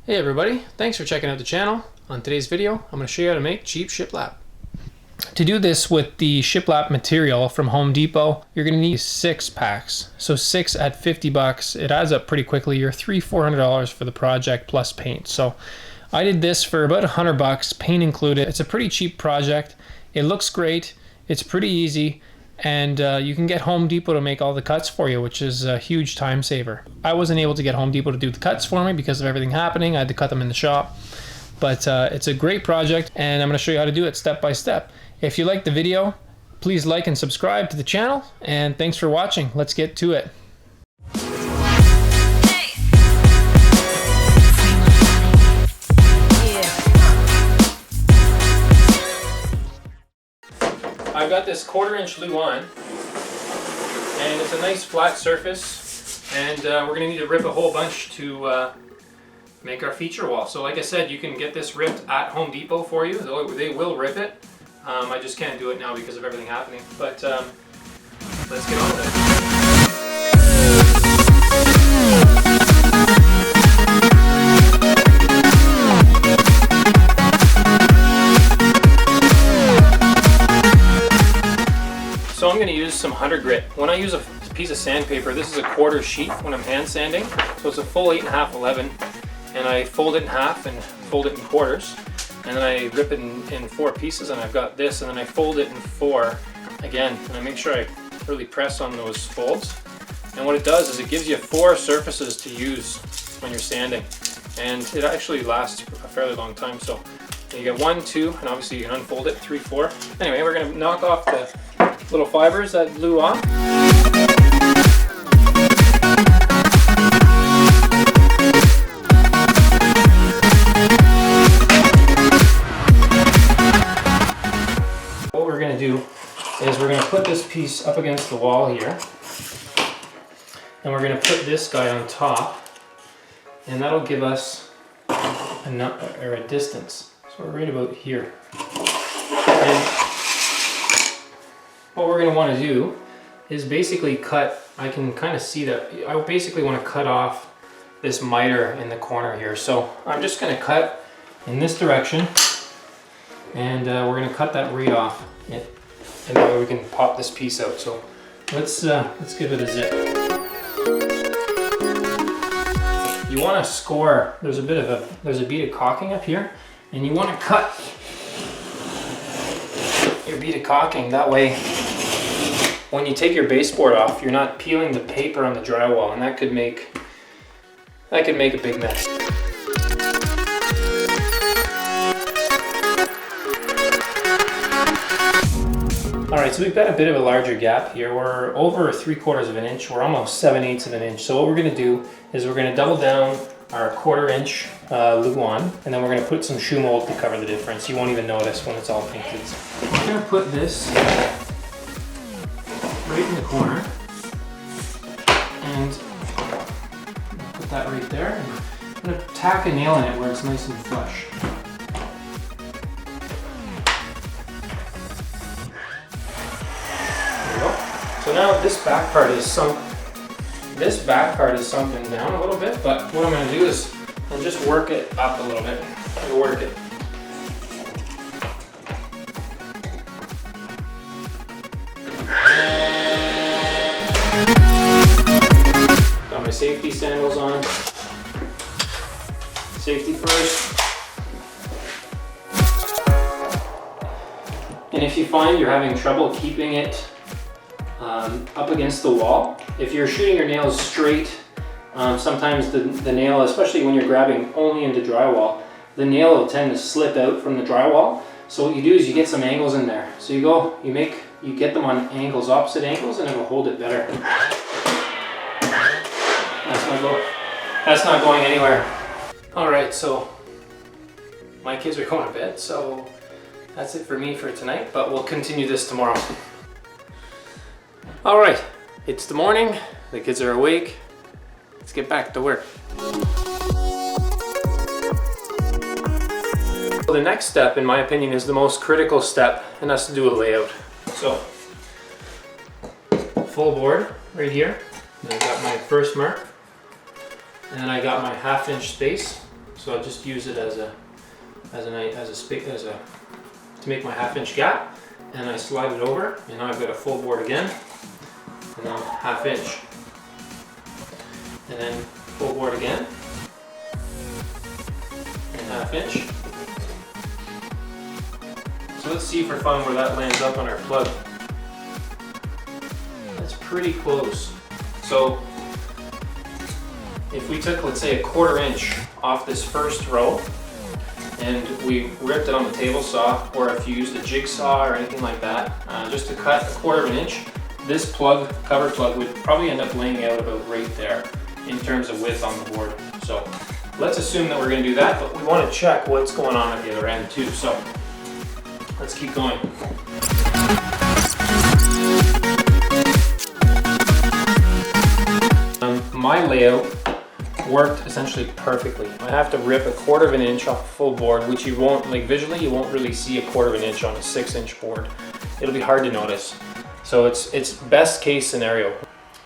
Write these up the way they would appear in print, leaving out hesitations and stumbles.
Hey everybody, thanks for checking out the channel. On today's video, I'm going to show you how to make cheap shiplap. To do this with the shiplap material from Home Depot, you're going to need 6 packs. So 6 at 50 bucks, it adds up pretty quickly. You're $300-400 for the project plus paint. So I did this for about 100 bucks, paint included. It's a pretty cheap project. It looks great. It's pretty easy. And you can get Home Depot to make all the cuts for you, which is a huge time saver. I wasn't able to get Home Depot to do the cuts for me because of everything happening. I had to cut them in the shop. But it's a great project, and I'm going to show you how to do it step by step. If you like the video, please like and subscribe to the channel, and thanks for watching. Let's get to it. I've got this 1/4-inch Luan, and it's a nice flat surface, and we're going to need to rip a whole bunch to make our feature wall. So like I said, you can get this ripped at Home Depot for you. They will rip it. I just can't do it now because of everything happening, but let's get on with it. So I'm going to use some 100 grit. When I use a piece of sandpaper, this is a 1/4 sheet when I'm hand sanding. So it's a full 8.5 11, and I fold it in half and fold it in quarters, and then I rip it in 4 pieces, and I've got this, and then I fold it in 4 again, and I make sure I really press on those folds. And what it does is it gives you 4 surfaces to use when you're sanding, and it actually lasts a fairly long time. So you get 1, 2, and obviously you can unfold it, 3, 4. Anyway, we're going to knock off the little fibers that blew off. What we're going to do is we're going to put this piece up against the wall here, and we're going to put this guy on top, and that'll give us a distance. So we're right about here. And what we're going to want to do is basically cut, I can kind of see that, I basically want to cut off this miter in the corner here. So I'm just going to cut in this direction, and we're going to cut that right off, and that way we can pop this piece out. So let's give it a zip. You want to score, there's a bead of caulking up here, and you want to cut your bead of caulking, that way when you take your baseboard off, you're not peeling the paper on the drywall, and that could make a big mess. Alright, so we've got a bit of a larger gap here. We're over 3/4 of an inch. We're almost 7/8 of an inch. So what we're going to do is we're going to double down our 1/4-inch Luan, and then we're going to put some shoe mold to cover the difference. You won't even notice when it's all painted. So we're going to put this right in the corner, and put that right there, and I'm going to tack a nail in it where it's nice and flush. There we go. So now this back part is sunken down a little bit, but what I'm going to do is I'll just work it up a little bit. Work it. Got my safety sandals on. Safety first. And if you find you're having trouble keeping it up against the wall, if you're shooting your nails straight, sometimes the nail, especially when you're grabbing only into drywall, the nail will tend to slip out from the drywall. So what you do is you get some angles in there. So you get them on angles, opposite angles, and it'll hold it better. That's not going anywhere. Alright, so my kids are going to bed, so that's it for me for tonight, but we'll continue this tomorrow. Alright, it's the morning, the kids are awake, let's get back to work. The next step, in my opinion, is the most critical step, and that's to do a layout. So, full board right here, and I got my first mark, and then I got my 1/2 inch space. So I'll just use it to make my 1/2 inch gap, and I slide it over, and now I've got a full board again, and then 1/2 inch, and then full board again, and 1/2 inch. So let's see for fun where that lands up on our plug. That's pretty close. So if we took, let's say, a 1/4 inch off this first row, and we ripped it on the table saw, or if you used a jigsaw or anything like that, just to cut a 1/4 inch, this plug, cover plug, would probably end up laying out about right there in terms of width on the board. So let's assume that we're going to do that, but we want to check what's going on at the other end too. So let's keep going. My layout worked essentially perfectly. I have to rip a 1/4 inch off a full board, which you won't, like visually, you won't really see a 1/4 inch on a 6-inch board. It'll be hard to notice. So it's best case scenario.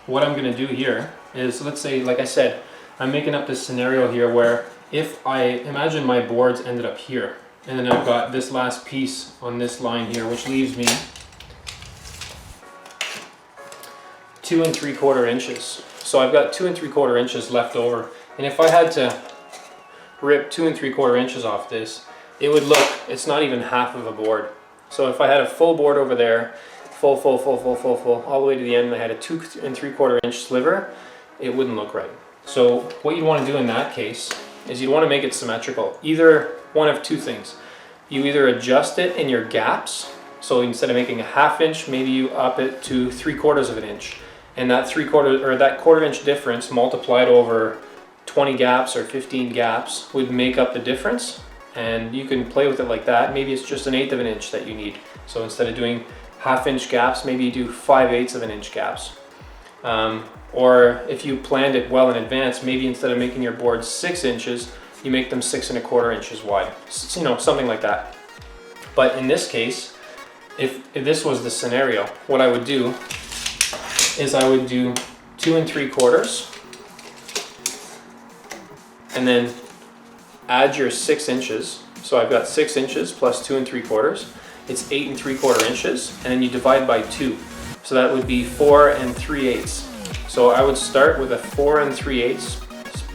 What I'm gonna do here is, let's say, like I said, I'm making up this scenario here where if I imagine my boards ended up here, and then I've got this last piece on this line here, which leaves me 2 3/4 inches. So I've got 2 3/4 inches left over. And if I had to rip 2 3/4 inches off this, it would look, it's not even half of a board. So if I had a full board over there, full, all the way to the end, and I had a 2 3/4 inch sliver, it wouldn't look right. So what you want to do in that case is you want to make it symmetrical. Either one of two things. You either adjust it in your gaps. So instead of making a 1/2 inch, maybe you up it to 3/4 inch. And that 3/4 or that 1/4 inch difference multiplied over 20 gaps or 15 gaps would make up the difference. And you can play with it like that. Maybe it's just 1/8 inch that you need. So instead of doing 1/2 inch gaps, maybe you do 5/8 inch gaps. Or if you planned it well in advance, maybe instead of making your boards 6 inches, you make them 6 1/4 inches wide. You know, something like that. But in this case, if this was the scenario, what I would do is I would do 2 3/4, and then add your 6 inches. So I've got 6 inches plus 2 3/4. It's 8 3/4 inches, and then you divide by 2. So that would be 4 3/8. So I would start with a 4 3/8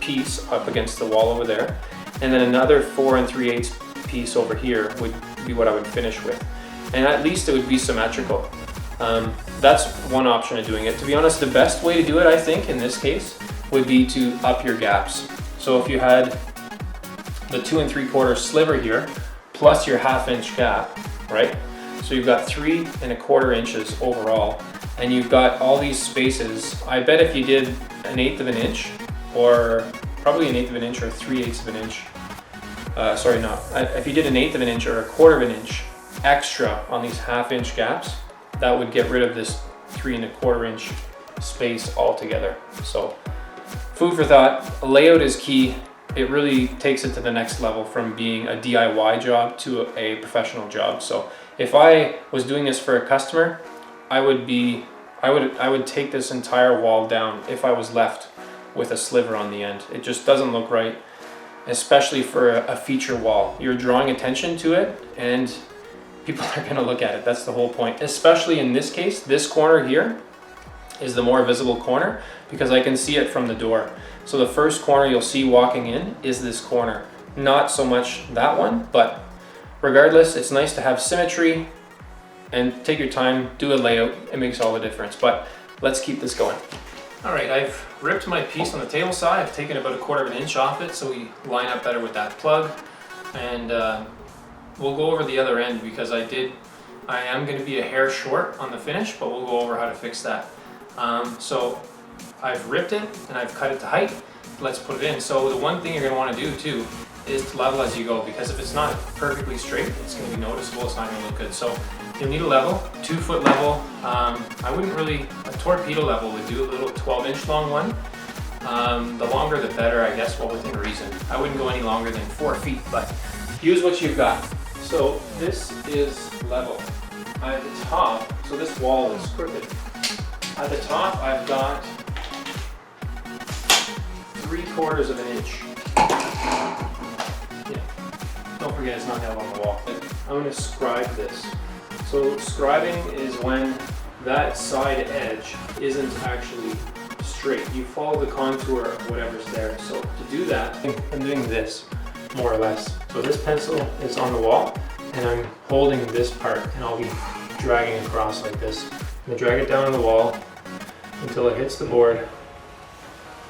piece up against the wall over there, and then another 4 3/8 piece over here would be what I would finish with. And at least it would be symmetrical. That's one option of doing it. To be honest, the best way to do it, I think, in this case, would be to up your gaps. So if you had the 2 3/4 sliver here, plus your 1/2 inch gap, right? So you've got 3 1/4 inches overall, and you've got all these spaces. I bet if you did 1/8 inch, or probably 1/8 inch or 3/8 inch, if you did 1/8 inch or 1/4 inch extra on these 1/2 inch gaps, that would get rid of this 3 1/4 inch space altogether. So food for thought. Layout is key. It really takes it to the next level from being a DIY job to a professional job. So if I was doing this for a customer, I would take this entire wall down if I was left with a sliver on the end. It just doesn't look right, especially for a feature wall. You're drawing attention to it, and people are going to look at it. That's the whole point. Especially in this case, this corner here is the more visible corner because I can see it from the door. So the first corner you'll see walking in is this corner. Not so much that one, but regardless, it's nice to have symmetry and take your time, do a layout. It makes all the difference. But let's keep this going. All right, I've ripped my piece on the table saw. I've taken about a 1/4 inch off it so we line up better with that plug. And we'll go over the other end because I am going to be a hair short on the finish, but we'll go over how to fix that. So I've ripped it and I've cut it to height. Let's put it in. So the one thing you're going to want to do too is to level as you go, because if it's not perfectly straight, it's going to be noticeable. It's not going to look good. So you'll need a level, 2-foot level. I wouldn't really, a torpedo level would do, a little 12-inch long one. The longer the better, I guess, well, within reason. I wouldn't go any longer than 4 feet, but use what you've got. So this is level. At the top, so this wall is crooked. At the top, I've got 3/4 inch. forget it's not nailed on the wall. I'm going to scribe this. So scribing is when that side edge isn't actually straight. You follow the contour of whatever's there. So to do that, I'm doing this more or less. So this pencil is on the wall and I'm holding this part and I'll be dragging across like this. I'm going to drag it down on the wall until it hits the board,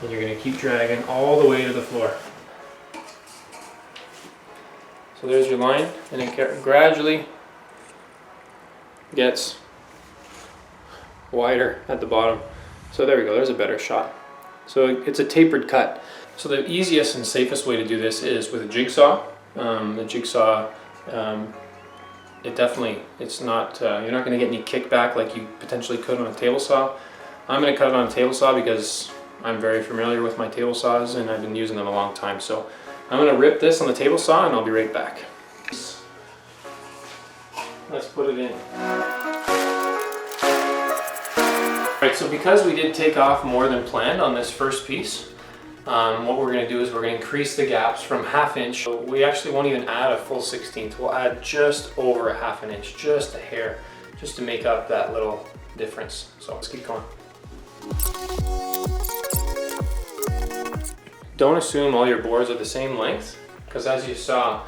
and you're going to keep dragging all the way to the floor. So there's your line, and it gradually gets wider at the bottom. So there we go, there's a better shot. So it's a tapered cut. So the easiest and safest way to do this is with a jigsaw. The jigsaw, it's not, you're not going to get any kickback like you potentially could on a table saw. I'm going to cut it on a table saw because I'm very familiar with my table saws and I've been using them a long time. So I'm going to rip this on the table saw and I'll be right back. Let's put it in. Alright, so because we did take off more than planned on this first piece, what we're going to do is we're going to increase the gaps from 1/2 inch. So we actually won't even add a full 1/16. We'll add just over 1/2 inch, just a hair, just to make up that little difference. So let's keep going. Don't assume all your boards are the same length, because as you saw,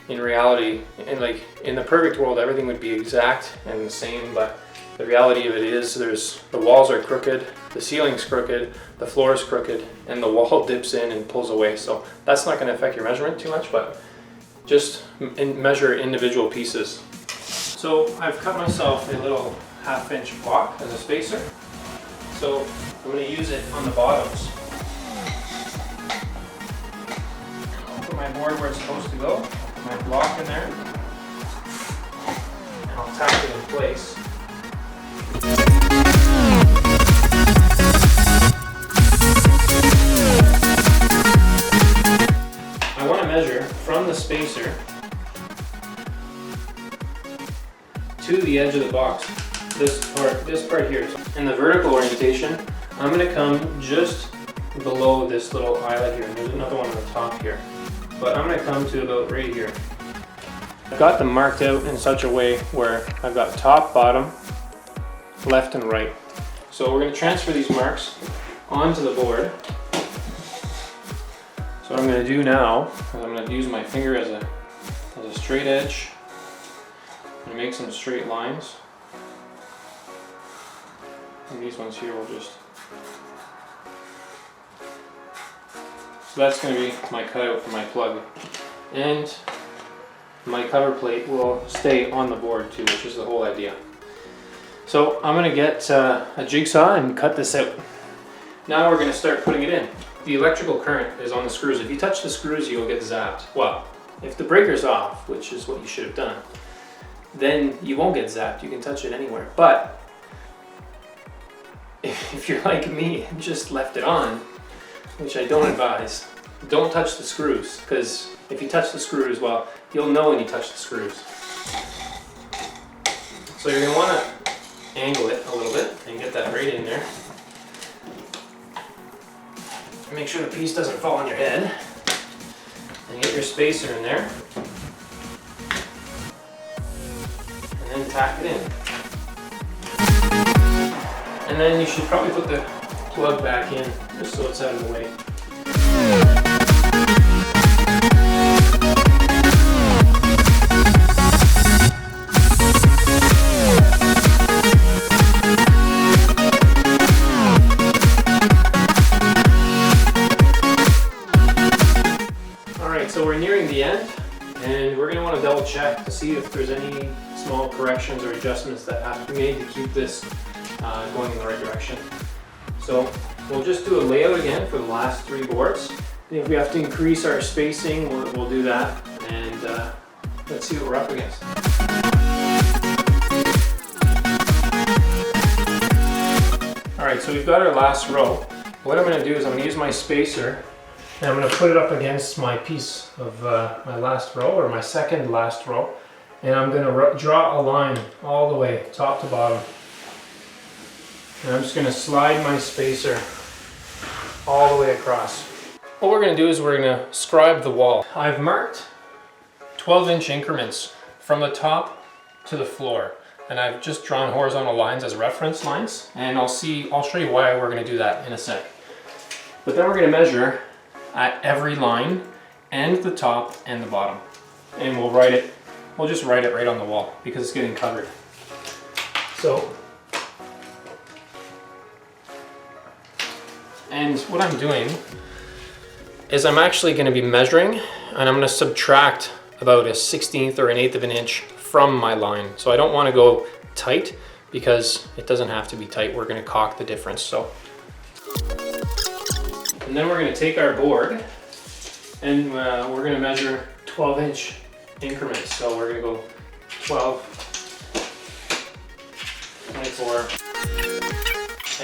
in reality, in the perfect world, everything would be exact and the same, but the reality of it is the walls are crooked, the ceiling's crooked, the floor is crooked, and the wall dips in and pulls away. So that's not going to affect your measurement too much, but just measure individual pieces. So I've cut myself a little 1/2 inch block as a spacer. So I'm going to use it on the bottoms. I'll put my board where it's supposed to go, put my block in there, and I'll tack it in place. I want to measure from the spacer to the edge of the box, this part here. In the vertical orientation, I'm going to come just below this little eyelet here. There's another one on the top here, but I'm going to come to about right here. I've got them marked out in such a way where I've got top, bottom, left and right. So we're going to transfer these marks onto the board. So what I'm going to do now is I'm going to use my finger as a straight edge and make some straight lines. And these ones here will just... So that's going to be my cutout for my plug. And my cover plate will stay on the board too, which is the whole idea. So I'm going to get a jigsaw and cut this out. Now we're going to start putting it in. The electrical current is on the screws. If you touch the screws, you'll get zapped. Well, if the breaker's off, which is what you should have done, then you won't get zapped. You can touch it anywhere. But if you're like me and just left it on, which I don't advise, don't touch the screws, because if you touch the screws, well, you'll know when you touch the screws. So you're going to want to angle it a little bit and get that right in there. Make sure the piece doesn't fall on your head. And get your spacer in there. And then tack it in. And then you should probably put the plug back in, just so it's out of the way. So we're nearing the end, and we're going to want to double check to see if there's any small corrections or adjustments that have to be made to keep this going in the right direction. So we'll just do a layout again for the last 3 boards. And if we have to increase our spacing, we'll do that, and let's see what we're up against. Alright, so we've got our last row. What I'm going to do is I'm going to use my spacer, and I'm going to put it up against my piece of my last row, or my second last row, and I'm going to draw a line all the way, top to bottom. And I'm just going to slide my spacer all the way across. What we're going to do is we're going to scribe the wall. I've marked 12-inch increments from the top to the floor. And I've just drawn horizontal lines as reference lines, and I'll show you why we're gonna do that in a sec. But then we're gonna measure at every line and the top and the bottom. And we'll just write it right on the wall because it's getting covered. So, and what I'm doing is I'm actually going to be measuring, and I'm going to subtract about a 1/16 or an 1/8 of an inch from my line. So I don't want to go tight because it doesn't have to be tight. We're going to caulk the difference. So, and then we're going to take our board and we're going to measure 12-inch increments. So we're going to go 12, 24,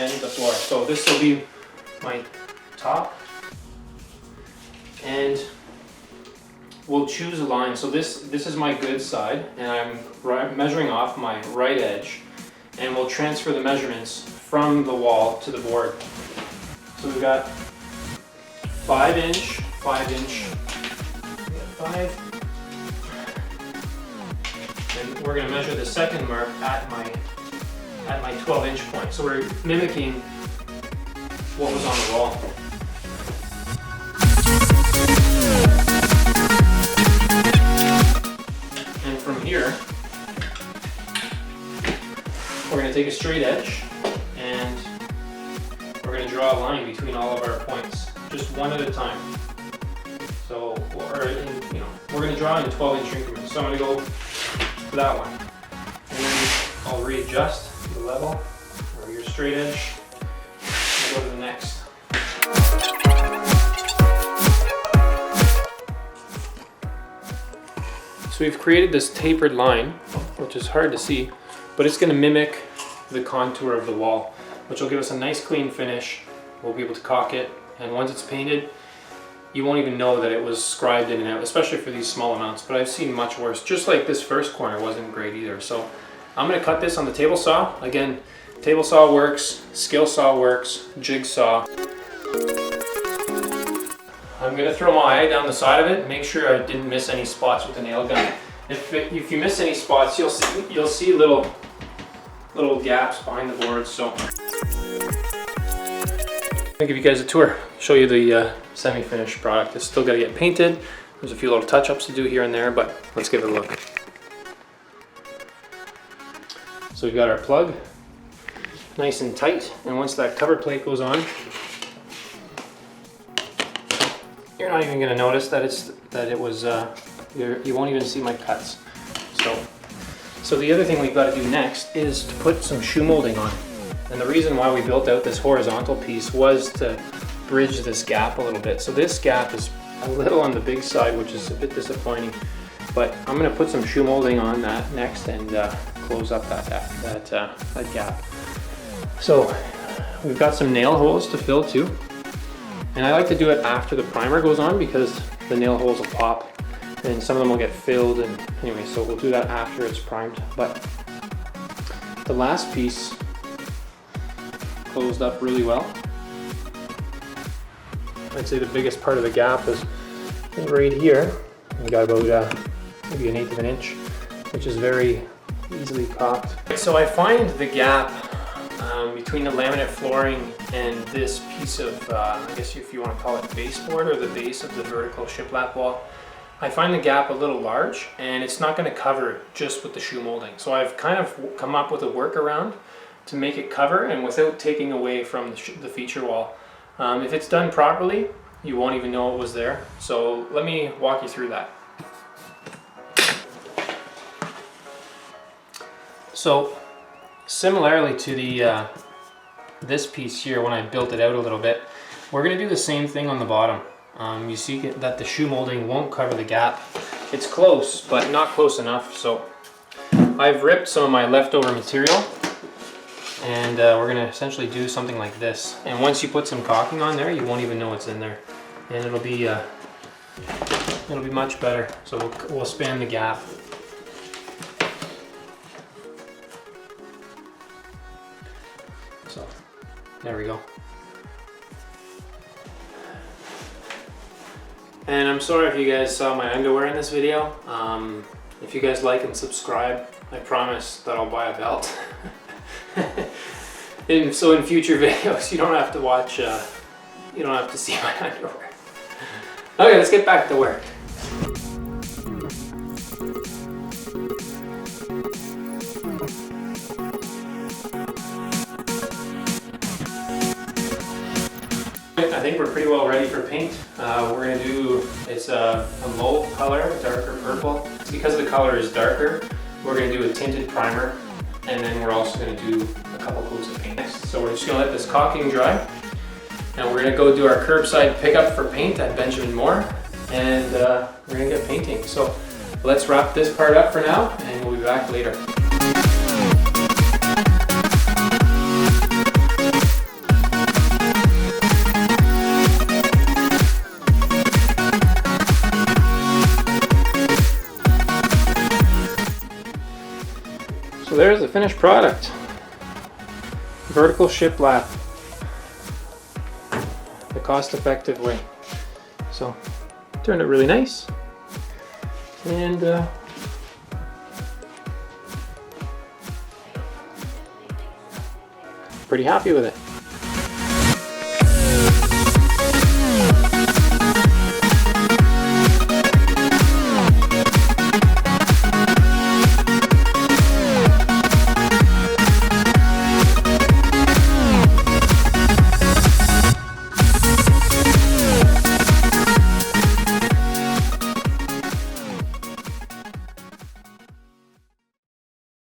and the floor. So this will be my top, and we'll choose a line. So this is my good side, and I'm measuring off my right edge, and we'll transfer the measurements from the wall to the board. So we've got 5-inch, 5-inch, 5. And we're going to measure the second mark at my 12-inch point. So we're mimicking what was on the wall. And from here, we're going to take a straight edge and we're going to draw a line between all of our points, just one at a time. So, we're going to draw in 12-inch increments. So I'm going to go to that one, and then I'll readjust the level or your straight edge and go to the next. So we've created this tapered line, which is hard to see, but it's going to mimic the contour of the wall, which will give us a nice clean finish. We'll be able to caulk it, and once it's painted, you won't even know that it was scribed in and out, especially for these small amounts, but I've seen much worse. Just like this first corner wasn't great either. So I'm gonna cut this on the table saw. Again, table saw works, skill saw works, jigsaw. I'm gonna throw my eye down the side of it, make sure I didn't miss any spots with the nail gun. If you miss any spots, you'll see little gaps behind the board. So I'll give you guys a tour, show you the semi-finished product. It's still got to get painted. There's a few little touch-ups to do here and there, but let's give it a look. So we've got our plug, nice and tight, and once that cover plate goes on, you're not even going to notice that it was. You won't even see my cuts. So the other thing we've got to do next is to put some shoe molding on. And the reason why we built out this horizontal piece was to bridge this gap a little bit. So this gap is a little on the big side, which is a bit disappointing. But I'm going to put some shoe molding on that next and close up that gap. So we've got some nail holes to fill too. And I like to do it after the primer goes on because the nail holes will pop and some of them will get filled. And anyway, so we'll do that after it's primed. But the last piece closed up really well. I'd say the biggest part of the gap is right here. We got about maybe an 1/8 of an inch, which is very easily caulked. So I find the gap between the laminate flooring and this piece of, I guess if you want to call it baseboard or the base of the vertical shiplap wall, I find the gap a little large and it's not going to cover just with the shoe molding. So I've kind of come up with a workaround to make it cover and without taking away from the feature wall. If it's done properly, you won't even know it was there. So let me walk you through that. So similarly to the this piece here, when I built it out a little bit, we're going to do the same thing on the bottom. You see that the shoe molding won't cover the gap. It's close, but not close enough. So I've ripped some of my leftover material, and we're going to essentially do something like this. And once you put some caulking on there, you won't even know it's in there, and it'll be much better. So we'll span the gap. So there we go. And I'm sorry if you guys saw my underwear in this video. If you guys like and subscribe, I promise that I'll buy a belt. So in future videos, you don't have to watch, you don't have to see my underwear. Okay, let's get back to work. I think we're pretty well ready for paint. We're going to do, it's a mauve color, darker purple. It's because the color is darker, we're going to do a tinted primer, and then we're also going to do a couple coats of paint. So we're just going to let this caulking dry, and we're going to go do our curbside pickup for paint at Benjamin Moore, and we're going to get painting. So let's wrap this part up for now, and we'll be back later. So there's the finished product. Vertical shiplap. The cost-effective way. So turned out really nice. And pretty happy with it.